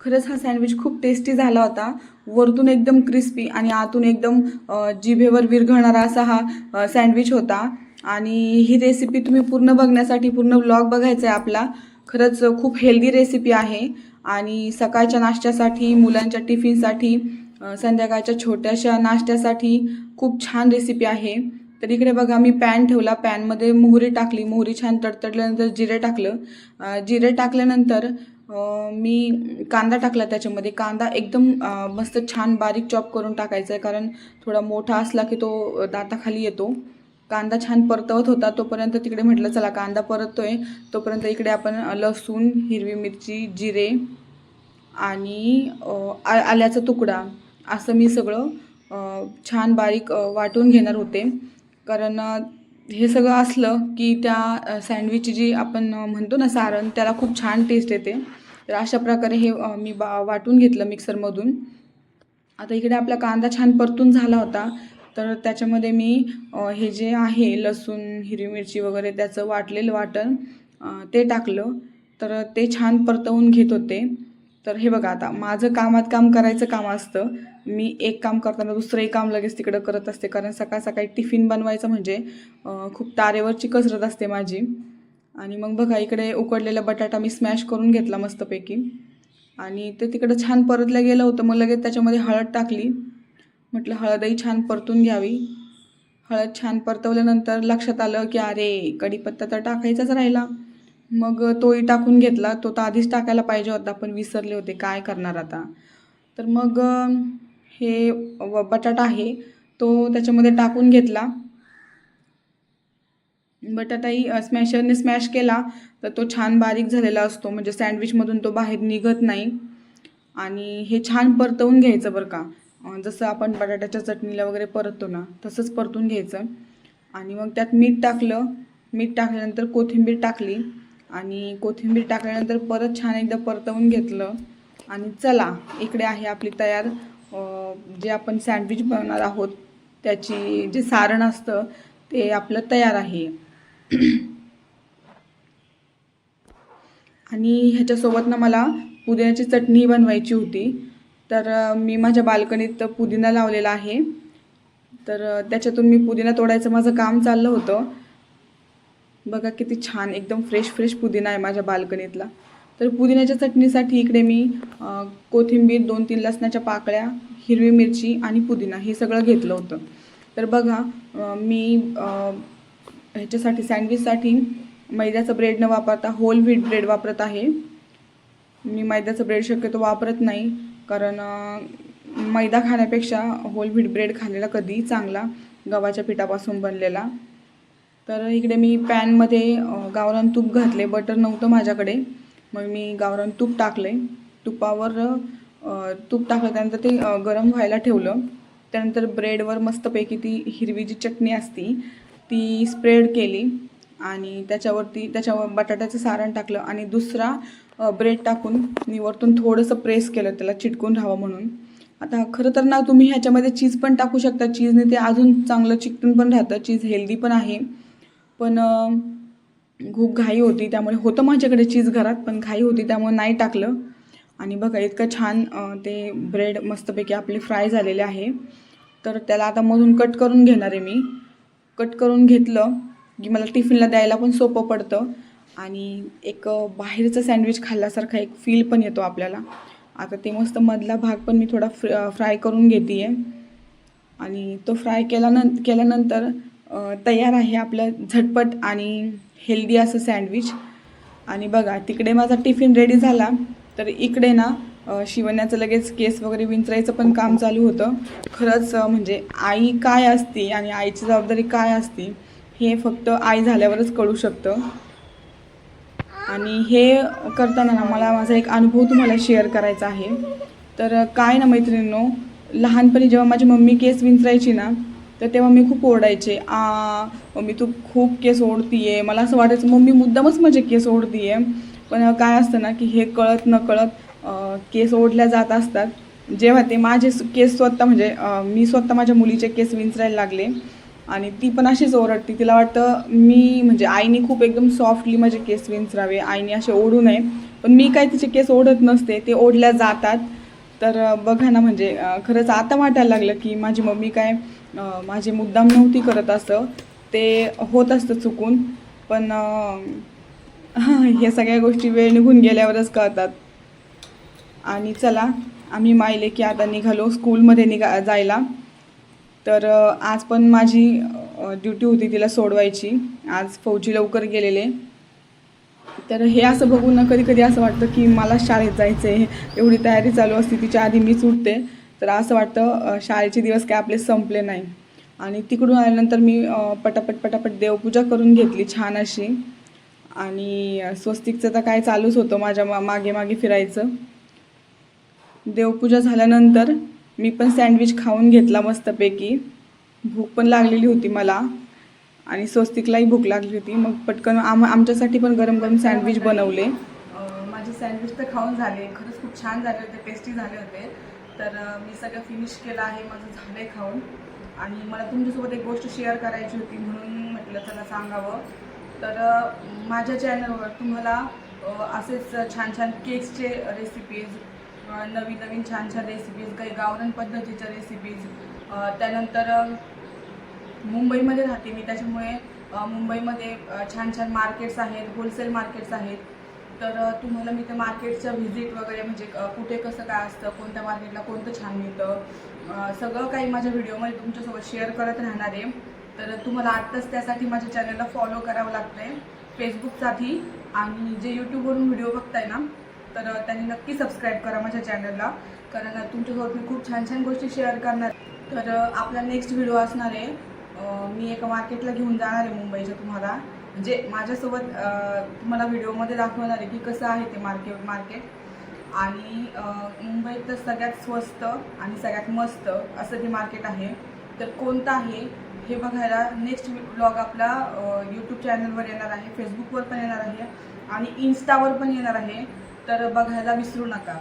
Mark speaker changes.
Speaker 1: खरंच हा सँडविच खूप टेस्टी झाला होता. वरतून एकदम क्रिस्पी आणि आतून एकदम जिभेवर विरघळणारा असा हा सँडविच होता. आणि ही रेसिपी तुम्ही पूर्ण बघण्यासाठी पूर्ण व्लॉग बघायचा आहे आपला. खरंच खूप हेल्दी रेसिपी आहे आणि सकाळच्या नाश्त्यासाठी, मुलांच्या टिफिनसाठी, संध्याकाळच्या छोट्याशा नाश्त्यासाठी खूप छान रेसिपी आहे. तर इकडे बघा मी पॅन ठेवला, पॅनमध्ये मोहरी टाकली, मोहरी छान तडतडल्यानंतर जिरे टाकलं. जिरे टाकल्यानंतर मी कांदा टाकला त्याच्यामध्ये. कांदा एकदम मस्त छान बारीक चॉप करून टाकायचा आहे, कारण थोडा मोठा असला की तो दाताखाली येतो. कांदा छान परतवत होता तोपर्यंत तिकडे म्हटलं चला कांदा परततोय तोपर्यंत इकडे आपण लसूण, हिरवी मिरची, जिरे आणि आल्याचा तुकडा असं मी सगळं छान बारीक वाटून घेणार होते. कारण हे सगळं असलं की त्या सँडविचची जी आपण म्हणतो ना सारण, त्याला खूप छान टेस्ट येते. तर अशा प्रकारे हे मी वाटून घेतलं मिक्सरमधून. आता इकडे आपला कांदा छान परतून झाला होता, तर त्याच्यामध्ये मी हे जे आहे लसूण, हिरवी मिरची वगैरे त्याचं वाटलेलं वाटण ते टाकलं. तर ते छान परतवून घेत होते. तर हे बघा, आता माझं कामात काम करायचं काम असतं. मी एक काम करताना दुसरंही काम लगेच तिकडं करत असते, कारण सकाळ सकाळी टिफिन बनवायचं म्हणजे खूप तारेवरची कसरत असते माझी. आणि मग बघा इकडे उकडलेला बटाटा मी स्मॅश करून घेतला मस्तपैकी आणि ते तिकडं छान परतलं गेलं होतं. मग लगेच त्याच्यामध्ये हळद टाकली. म्हटलं हळदही छान परतून घ्यावी. हळद छान परतवल्यानंतर लक्षात आलं की अरे कढीपत्ता तर टाकायचाच राहिला. मग तोही टाकून घेतला. तो तर आधीच टाकायला पाहिजे होता, पण विसरले होते, काय करणार आता. तर मग हे बटाटा आहे तो त्याच्यामध्ये टाकून घेतला. बटाटाही स्मॅशरने स्मॅश केला तर तो छान बारीक झालेला असतो, म्हणजे सँडविचमधून तो बाहेर निघत नाही. आणि हे छान परतवून घ्यायचं बरं का. जसं आपण बटाट्याच्या चटणीला वगैरे परततो ना, तसंच परतून घ्यायचं. आणि मग त्यात मीठ टाकलं. मीठ टाकल्यानंतर कोथिंबीर टाकली आणि कोथिंबीर टाकल्यानंतर परत छान एकदा परतवून घेतलं. आणि चला इकडे आहे आपली तयार जे आपण सँडविच बनवणार आहोत त्याची जे सारण असतं ते आपलं तयार आहे. आणि ह्याच्यासोबत ना मला पुदिन्याची चटणी बनवायची होती. तर मी माझ्या बाल्कनीत पुदिना लावलेला आहे. तर त्याच्यातून मी पुदिना तोडायचं माझं काम चाललं होतं. बघा किती छान एकदम फ्रेश फ्रेश पुदिना आहे माझ्या बाल्कनीतला. तर पुदिन्याच्या चटणीसाठी इकडे मी कोथिंबीर, 2-3 लसणाच्या पाकळ्या, हिरवी मिरची आणि पुदिना हे सगळं घेतलं होतं. तर बघा मी ह्याच्यासाठी सँडविचसाठी मैद्याचा ब्रेड न वापरता होल व्हीट ब्रेड वापरत आहे. मी मैद्याचा ब्रेड शक्यतो वापरत नाही, कारण मैदा खाण्यापेक्षा होल व्हीट ब्रेड खाल्लेला कधीही चांगला, गव्हाच्या पिठापासून बनलेला. तर इकडे मी पॅनमध्ये गावरान तूप घातले. बटर नव्हतं माझ्याकडे, मग मी गावरान तूप टाकले. तुपावर तूप टाकलं त्यानंतर ते गरम व्हायला ठेवलं. त्यानंतर ब्रेडवर मस्तपैकी ती हिरवी जी चटणी असती ती स्प्रेड केली आणि त्याच्यावर बटाट्याचं सारण टाकलं आणि दुसरा ब्रेड टाकून मी वरतून थोडंसं प्रेस केलं त्याला चिटकून राहावं म्हणून. आता खरं तर ना तुम्ही ह्याच्यामध्ये चीज पण टाकू शकता. चीजने ते अजून चांगलं चिकटून पण राहतं. चीज हेल्दी पण आहे. पण खूप घाई होती त्यामुळे, होतं माझ्याकडे चीज घरात पण घाई होती त्यामुळे नाही टाकलं. आणि बघा इतकं छान ते ब्रेड मस्तपैकी आपले फ्राय झालेले आहे. तर त्याला आता मधून कट करून घेणार आहे मी. कट करून घेतलं की मला टिफिनला द्यायला पण सोपं पडतं आणि एक बाहेरचं सँडविच खाल्ल्यासारखा एक फील पण येतो आपल्याला. आता ते मस्त मधला भाग पण मी थोडा फ्राय करून घेते आहे आणि तो फ्राय केल्यानंतर तयार आहे आपलं झटपट आणि हेल्दी असं सँडविच. आणि बघा तिकडे माझा टिफिन रेडी झाला, तर इकडे ना शिवण्याचं लगेच केस वगैरे विंचरायचं पण काम चालू होतं. खरंच म्हणजे आई काय असते आणि आईची जबाबदारी काय असते हे फक्त आई झाल्यावरच कळू शकतं. आणि हे करताना ना मला माझा एक अनुभव तुम्हाला शेअर करायचा आहे. तर काय ना मैत्रिणींनो, लहानपणी जेव्हा माझी मम्मी केस विंचरायची ना, तर तेव्हा मी खूप ओरडायचे, मम्मी तू खूप केस ओढतीये. मला असं वाटायचं मम्मी मुद्दामच माझे केस ओढतीये. पण काय असतं ना की हे कळत नकळत केस ओढल्या जात असतात. जेव्हा ते माझे केस स्वतः म्हणजे मी स्वतः माझ्या मुलीचे केस विंचरायला लागले आणि ती पण अशीच ओरडती. तिला वाटतं मी म्हणजे आईने खूप एकदम सॉफ्टली माझे केस विंचरावे, आईने असे ओढू नये. पण मी काय तिचे केस ओढत नसते, ते ओढल्या जातात. तर बघा ना, म्हणजे खरंच आता वाटायला लागलं की माझी मम्मी काय माझी मुद्दाम नव्हती करत, असं ते होत असतं चुकून. पण हे सगळ्या गोष्टी वेळ निघून गेल्यावरच कळतात. आणि चला, आम्ही मायले की आता निघालो स्कूलमध्ये जायला. तर आज पण माझी ड्युटी होती तिला सोडवायची. आज फौजी लवकर गेलेले. तर हे असं बघून ना कधी कधी असं वाटतं की मला शाळेत जायचं आहे. एवढी तयारी चालू असते, तिच्या आधी मीच उठते. तर असं वाटतं शाळेचे दिवस काय आपले संपले नाही. आणि तिकडून आल्यानंतर मी पटापट पटापट देवपूजा करून घेतली छान अशी. आणि स्वस्तिकचं तर काय चालूच होतं माझ्या मागे मागे फिरायचं. देवपूजा झाल्यानंतर मी पण सँडविच खाऊन घेतला मस्तपैकी. भूक पण लागलेली होती मला आणि स्वस्तिकलाही भूक लागली होती. मग पटकन आमच्यासाठी पण गरम गरम सँडविच बनवले. माझे सँडविच तर खाऊन झाले, खरंच खूप छान झाले होते, टेस्टी झाले होते. तर मी सगळं फिनिश केलं आहे, माझं झालं आहे खाऊन. आणि मला तुमच्यासोबत एक गोष्ट शेअर करायची होती, म्हणून म्हटलं चला सांगावं. तर माझ्या चॅनलवर तुम्हाला असेच छान छान केक्सचे रेसिपीज, नवीन नवीन छान छान रेसिपीज, काही गावरान पद्धतीच्या रेसिपीज, त्यानंतर मुंबईमध्ये राहते मी, त्याच्यामुळे मुंबईमध्ये छान छान मार्केट्स आहेत, होलसेल मार्केट्स आहेत. तर तुम्हाला मी त्या मार्केटचं व्हिजिट वगैरे, म्हणजे कुठे कसं काय असतं, कोणत्या मार्केटला कोणतं छान मिळतं, सगळं काही माझ्या व्हिडिओमध्ये तुमच्यासोबत शेअर करत राहणार आहे. तर तुम्हाला आत्ताच त्यासाठी माझ्या चॅनलला फॉलो करावं लागतं आहे फेसबुकसाठी. आणि जे यूट्यूबवरून व्हिडिओ बघताय ना, तर त्यांनी नक्की सबस्क्राईब करा माझ्या चॅनलला, कारण तुमच्यासोबत मी खूप छान छान गोष्टी शेअर करणार. तर आपला नेक्स्ट व्हिडिओ असणार आहे, मी एका मार्केटला घेऊन जाणार आहे मुंबईच्या तुम्हाला, म्हणजे माझ्यासोबत तुम्हाला व्हिडिओमध्ये दाखवणार आहे की कसं आहे ते मार्केट. आणि मुंबईतलं सगळ्यात स्वस्त आणि सगळ्यात मस्त असं ते मार्केट आहे. तर कोणतं आहे हे बघायला नेक्स्ट व्लॉग आपला यूट्यूब चॅनलवर येणार आहे, फेसबुकवर पण येणार आहे आणि इन्स्टावर पण येणार आहे. तर बघायला विसरू नका.